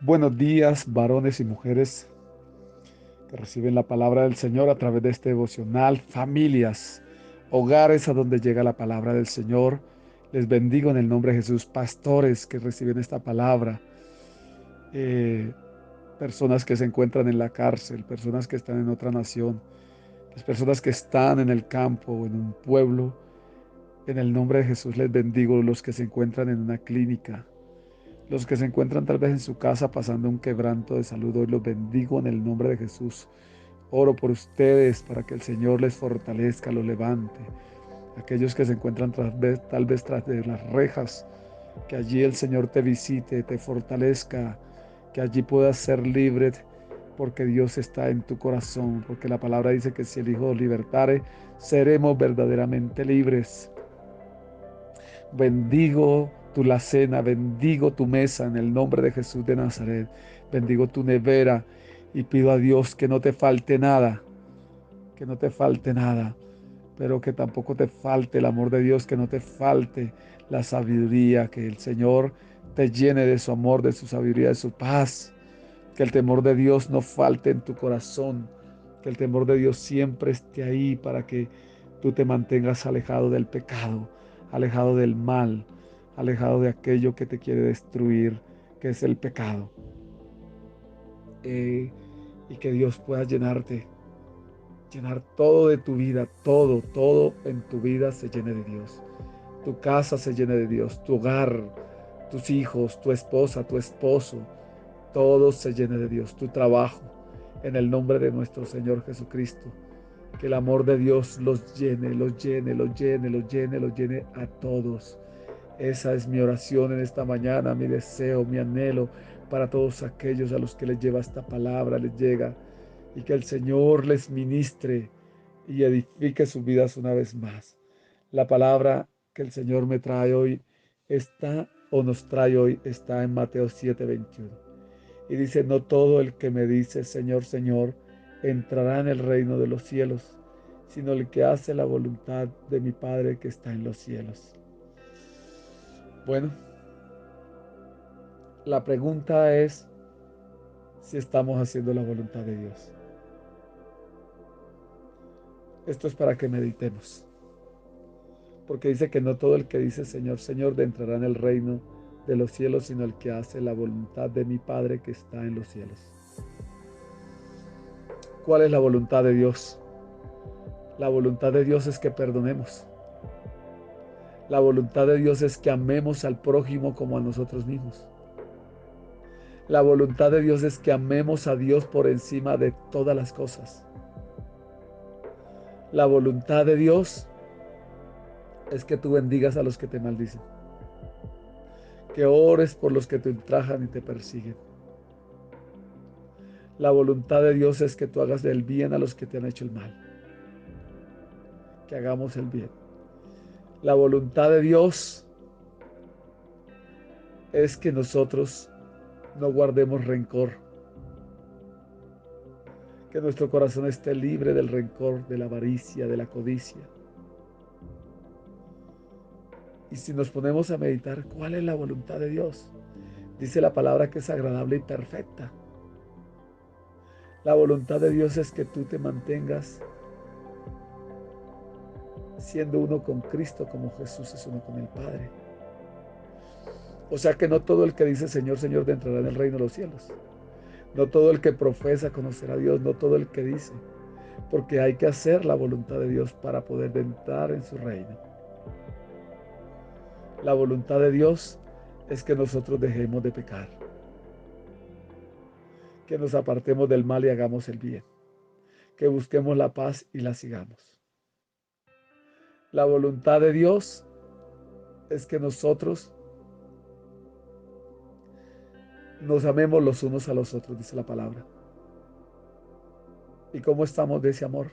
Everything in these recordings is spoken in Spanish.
Buenos días, varones y mujeres que reciben la palabra del Señor a través de este devocional, familias, hogares a donde llega la palabra del Señor. Les bendigo en el nombre de Jesús, pastores que reciben esta palabra, eh, personas que se encuentran en la cárcel, personas que están en otra nación, las personas que están en el campo o en un pueblo. En el nombre de Jesús les bendigo, los que se encuentran en una clínica, los que se encuentran tal vez en su casa pasando un quebranto de salud. Hoy los bendigo en el nombre de Jesús. Oro por ustedes para que el Señor les fortalezca, los levante. Aquellos que se encuentran tal vez tras de las rejas, que allí el Señor te visite, te fortalezca, que allí puedas ser libre, porque Dios está en tu corazón, porque la palabra dice que si el Hijo libertare, seremos verdaderamente libres. Bendigo tu la cena, bendigo tu mesa en el nombre de Jesús de Nazaret, bendigo tu nevera y pido a Dios que no te falte nada, que no te falte nada, pero que tampoco te falte el amor de Dios, que no te falte la sabiduría, que el Señor te llene de su amor, de su sabiduría, de su paz, que el temor de Dios no falte en tu corazón, que el temor de Dios siempre esté ahí para que tú te mantengas alejado del pecado, alejado del mal, alejado de aquello que te quiere destruir, que es el pecado. Y que Dios pueda llenarte, llenar todo de tu vida, todo en tu vida se llene de Dios. Tu casa se llene de Dios, tu hogar, tus hijos, tu esposa, tu esposo, todo se llene de Dios, tu trabajo, en el nombre de nuestro Señor Jesucristo. Que el amor de Dios los llene, los llene, los llene, los llene, los llene a todos. Esa es mi oración en esta mañana, mi deseo, mi anhelo para todos aquellos a los que les lleva esta palabra, les llega, y que el Señor les ministre y edifique sus vidas una vez más. La palabra que el Señor me trae hoy está o nos trae hoy está en Mateo 7:21. Y dice, no todo el que me dice Señor, Señor, entrará en el reino de los cielos, sino el que hace la voluntad de mi Padre que está en los cielos. Bueno, la pregunta es si estamos haciendo la voluntad de Dios. Esto es para que meditemos, porque dice que no todo el que dice Señor, Señor, entrará en el reino de los cielos, sino el que hace la voluntad de mi Padre que está en los cielos. ¿Cuál es la voluntad de Dios? La voluntad de Dios es que perdonemos. La voluntad de Dios es que amemos al prójimo como a nosotros mismos. La voluntad de Dios es que amemos a Dios por encima de todas las cosas. La voluntad de Dios es que tú bendigas a los que te maldicen, que ores por los que te ultrajan y te persiguen. La voluntad de Dios es que tú hagas el bien a los que te han hecho el mal, que hagamos el bien. La voluntad de Dios es que nosotros no guardemos rencor, que nuestro corazón esté libre del rencor, de la avaricia, de la codicia. Y si nos ponemos a meditar, ¿cuál es la voluntad de Dios? Dice la palabra que es agradable y perfecta. La voluntad de Dios es que tú te mantengas siendo uno con Cristo como Jesús es uno con el Padre. O sea que no todo el que dice Señor, Señor entrará en el reino de los cielos. No todo el que profesa conocer a Dios, no todo el que dice. Porque hay que hacer la voluntad de Dios para poder entrar en su reino. La voluntad de Dios es que nosotros dejemos de pecar, que nos apartemos del mal y hagamos el bien, que busquemos la paz y la sigamos. La voluntad de Dios es que nosotros nos amemos los unos a los otros, dice la palabra. ¿Y cómo estamos de ese amor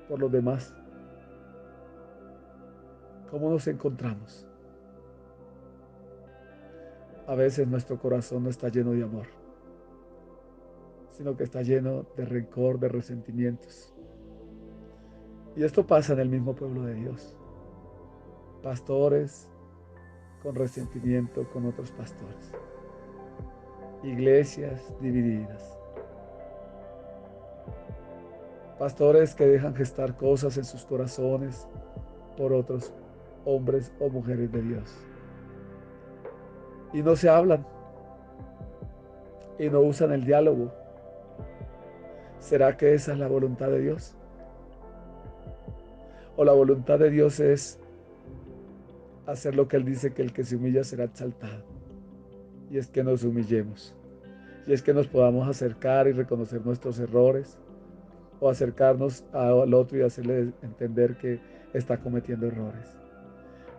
por los demás? ¿Cómo nos encontramos? A veces nuestro corazón no está lleno de amor, sino que está lleno de rencor, de resentimientos. Y esto pasa en el mismo pueblo de Dios. Pastores con resentimiento con otros pastores. iglesias divididas, pastores que dejan gestar cosas en sus corazones por otros hombres o mujeres de Dios y no se hablan y no usan el diálogo. ¿Será que esa es la voluntad de Dios? ¿O la voluntad de Dios es hacer lo que Él dice, que el que se humilla será exaltado? Y es que nos humillemos, y es que nos podamos acercar y reconocer nuestros errores, o acercarnos al otro y hacerle entender que está cometiendo errores,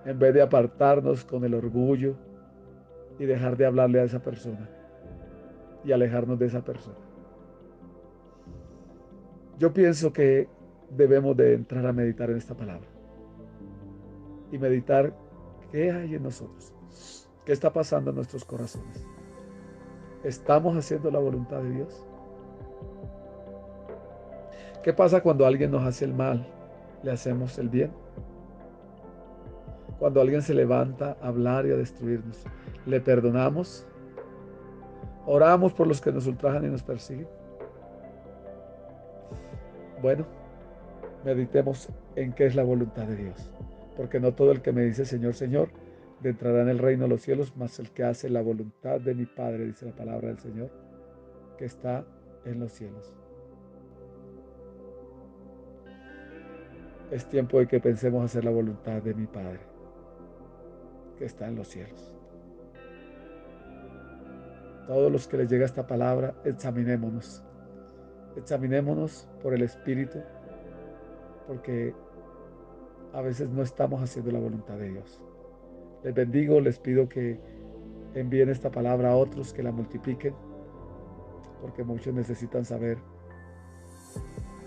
en vez de apartarnos con el orgullo y dejar de hablarle a esa persona y alejarnos de esa persona. Yo pienso que debemos de entrar a meditar en esta palabra y meditar qué hay en nosotros, qué está pasando en nuestros corazones. ¿Estamos haciendo la voluntad de Dios? ¿Qué pasa cuando alguien nos hace el mal? ¿Le hacemos el bien? Cuando alguien se levanta a hablar y a destruirnos, ¿le perdonamos? ¿Oramos por los que nos ultrajan y nos persiguen? Bueno, meditemos en qué es la voluntad de Dios, porque no todo el que me dice Señor, Señor, entrará en el reino de los cielos, mas el que hace la voluntad de mi Padre, dice la palabra del Señor, que está en los cielos. Es tiempo de que pensemos hacer la voluntad de mi Padre, que está en los cielos. Todos los que les llega esta palabra, examinémonos. Examinémonos por el Espíritu, porque a veces no estamos haciendo la voluntad de Dios. Les bendigo, les pido que envíen esta palabra a otros, que la multipliquen, porque muchos necesitan saber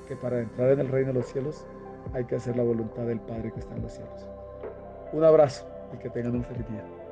que para entrar en el reino de los cielos hay que hacer la voluntad del Padre que está en los cielos. Un abrazo y que tengan un feliz día.